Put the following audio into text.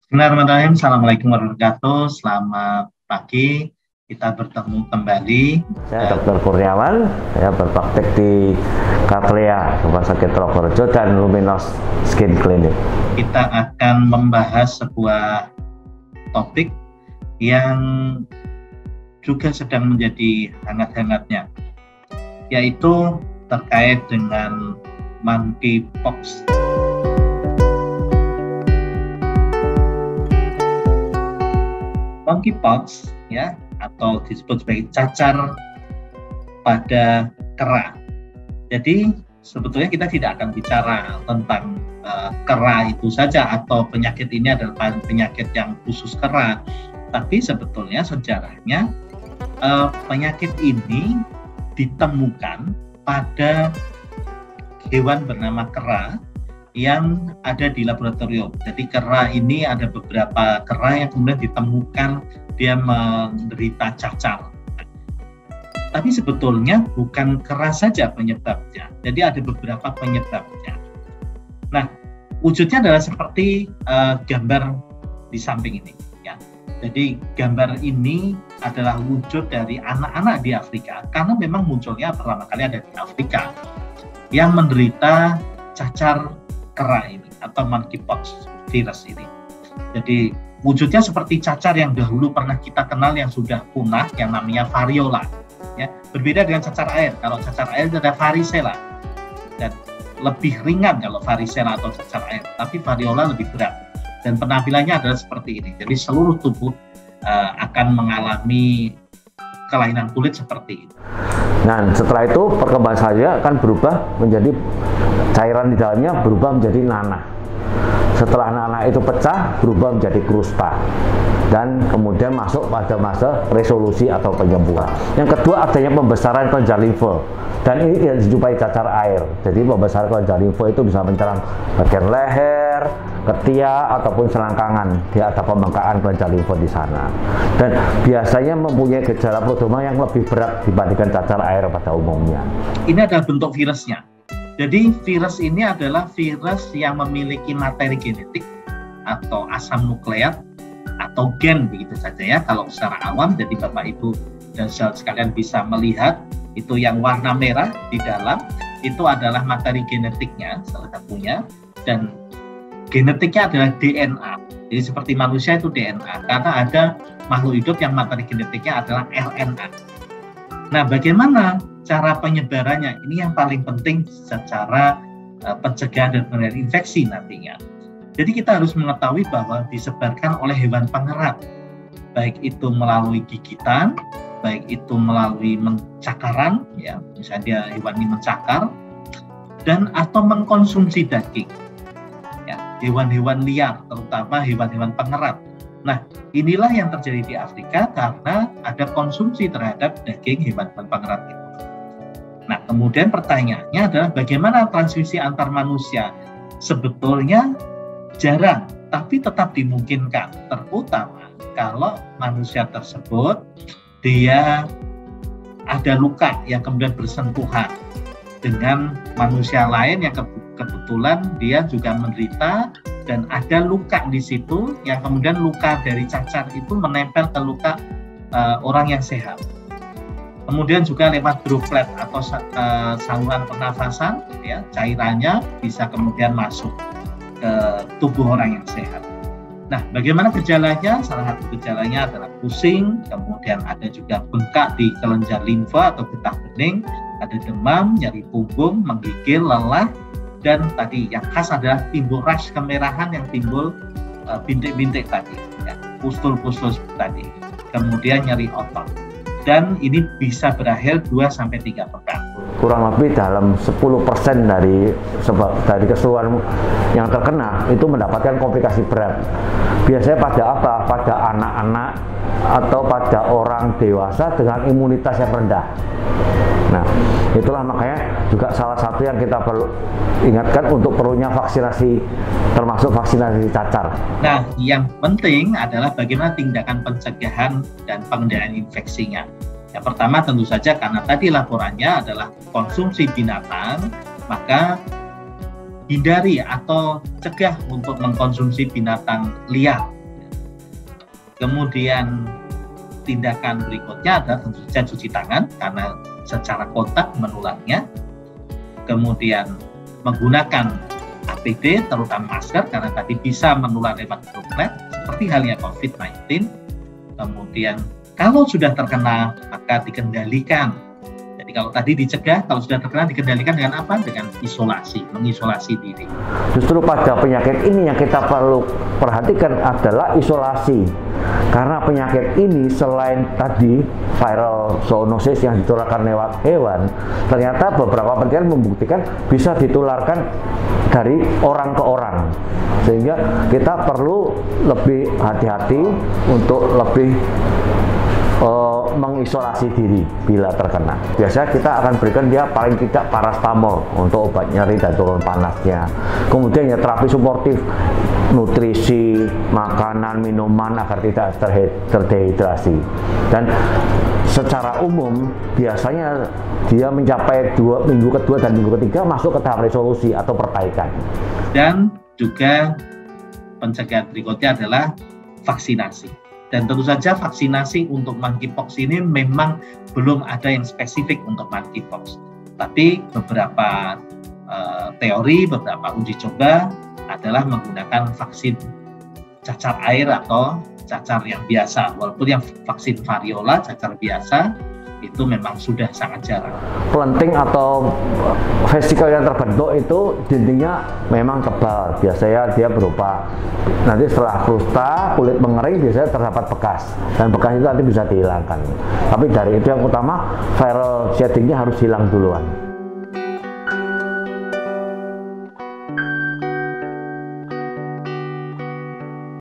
Bismillahirrahmanirrahim. Assalamualaikum warahmatullahi wabarakatuh. Selamat pagi. Kita bertemu kembali. Saya Dr. Kurniawan. Saya berpraktek di Katlea, Rumah Sakit Prokerjo dan Luminos Skin Clinic. Kita akan membahas sebuah topik yang juga sedang menjadi hangat-hangatnya, yaitu terkait dengan monkeypox. Monkeypox ya, atau disebut sebagai cacar pada kera. Jadi sebetulnya kita tidak akan bicara tentang kera itu saja, atau penyakit ini adalah penyakit yang khusus kera. Tapi sebetulnya sejarahnya penyakit ini ditemukan pada hewan bernama kera yang ada di laboratorium. Jadi kera ini, ada beberapa kera yang kemudian ditemukan dia menderita cacar. Tapi sebetulnya bukan kera saja penyebabnya. Jadi ada beberapa penyebabnya. Nah, wujudnya adalah seperti gambar di samping ini. Ya. Jadi gambar ini adalah wujud dari anak-anak di Afrika, karena memang munculnya pertama kali ada di Afrika, yang menderita cacar kera ini atau monkeypox virus ini. Jadi wujudnya seperti cacar yang dahulu pernah kita kenal yang sudah punah, yang namanya variola. Ya, berbeda dengan cacar air. Kalau cacar air ada varicella dan lebih ringan kalau varicella atau cacar air, tapi variola lebih berat dan penampilannya adalah seperti ini. Jadi seluruh tubuh akan mengalami kelainan kulit seperti ini. Nah, setelah itu perkembangan saja akan berubah menjadi cairan di dalamnya berubah menjadi nanah. Setelah nanah itu pecah, berubah menjadi krusta. Dan kemudian masuk pada masa resolusi atau penyembuhan. Yang kedua, adanya pembesaran kelenjar limfe. Dan ini tidak dijumpai cacar air. Jadi pembesaran kelenjar limfe itu bisa menyerang bagian leher, ketiak, ataupun selangkangan. Dia ada pembengkakan kelenjar limfe di sana. Dan biasanya mempunyai gejala prodroma yang lebih berat dibandingkan cacar air pada umumnya. Ini adalah bentuk virusnya. Jadi virus ini adalah virus yang memiliki materi genetik atau asam nukleat atau gen, begitu saja ya kalau secara awam. Jadi Bapak Ibu dan saudara sekalian bisa melihat itu yang warna merah di dalam itu adalah materi genetiknya salah satunya, dan genetiknya adalah DNA. Jadi seperti manusia itu DNA, karena ada makhluk hidup yang materi genetiknya adalah RNA. Nah, bagaimana cara penyebarannya? Ini yang paling penting secara pencegahan dan pengendalian infeksi nantinya. Jadi kita harus mengetahui bahwa disebarkan oleh hewan pengerat, baik itu melalui gigitan, baik itu melalui mencakaran, ya, misalnya hewan ini mencakar, dan atau mengkonsumsi daging, ya, hewan-hewan liar, terutama hewan-hewan pengerat. Nah, inilah yang terjadi di Afrika karena ada konsumsi terhadap daging hewan-hewan pengerat itu. Nah, kemudian pertanyaannya adalah bagaimana transmisi antar manusia? Sebetulnya jarang, tapi tetap dimungkinkan, terutama kalau manusia tersebut dia ada luka yang kemudian bersentuhan dengan manusia lain yang kebetulan dia juga menderita, dan ada luka di situ yang kemudian luka dari cacar itu menempel ke luka orang yang sehat. Kemudian juga lewat droplet atau saluran pernafasan, ya, cairannya bisa kemudian masuk ke tubuh orang yang sehat. Nah, bagaimana gejalanya? Salah satu gejalanya adalah pusing, kemudian ada juga bengkak di kelenjar limfa atau getah bening, ada demam, nyeri punggung, menggigil, lelah, dan tadi yang khas adalah timbul rash, kemerahan yang timbul bintik-bintik tadi, ya, pustul-pustul tadi, kemudian nyeri otot, dan ini bisa berakhir 2-3 pekan. Kurang lebih dalam 10% dari keseluruhan yang terkena itu mendapatkan komplikasi berat. Biasanya pada apa? Pada anak-anak atau pada orang dewasa dengan imunitas yang rendah. Nah, itulah makanya juga salah satu yang kita perlu ingatkan untuk perlunya vaksinasi, termasuk vaksinasi cacar. Nah, yang penting adalah bagaimana tindakan pencegahan dan pengendalian infeksinya. Yang pertama tentu saja karena tadi laporannya adalah konsumsi binatang, maka hindari atau cegah untuk mengkonsumsi binatang liar, Kemudian tindakan berikutnya adalah tentu saja cuci tangan karena secara kontak menularnya. Kemudian menggunakan APD terutama masker karena tadi bisa menular lewat droplet seperti halnya COVID-19. Kemudian kalau sudah terkena maka dikendalikan. Jadi kalau tadi dicegah, kalau sudah terkena dikendalikan dengan apa? Dengan isolasi, mengisolasi diri. Justru pada penyakit ini yang kita perlu perhatikan adalah isolasi. Karena penyakit ini selain tadi viral zoonosis yang ditularkan lewat hewan, ternyata beberapa penelitian membuktikan bisa ditularkan dari orang ke orang. Sehingga kita perlu lebih hati-hati untuk lebih mengisolasi diri bila terkena. Biasanya kita akan berikan dia paling tidak parastamol untuk obat nyeri dan turun panasnya. Kemudian ya terapi suportif, nutrisi, makanan, minuman agar tidak terdehidrasi. Dan secara umum biasanya dia mencapai minggu kedua dan minggu ketiga masuk ke tahap resolusi atau perbaikan. Dan juga pencegahan berikutnya adalah vaksinasi. Dan tentu saja vaksinasi untuk monkeypox ini memang belum ada yang spesifik untuk monkeypox. Tapi beberapa teori, beberapa uji coba adalah menggunakan vaksin cacar air atau cacar yang biasa. Walaupun yang vaksin variola, cacar biasa, itu memang sudah sangat jarang. Planting atau vesikel yang terbentuk itu dindingnya memang tebal. Biasanya dia berupa nanti setelah krusta, kulit mengering biasanya terdapat bekas. Dan bekas itu nanti bisa dihilangkan. Tapi dari itu yang utama, viral sheddingnya harus hilang duluan.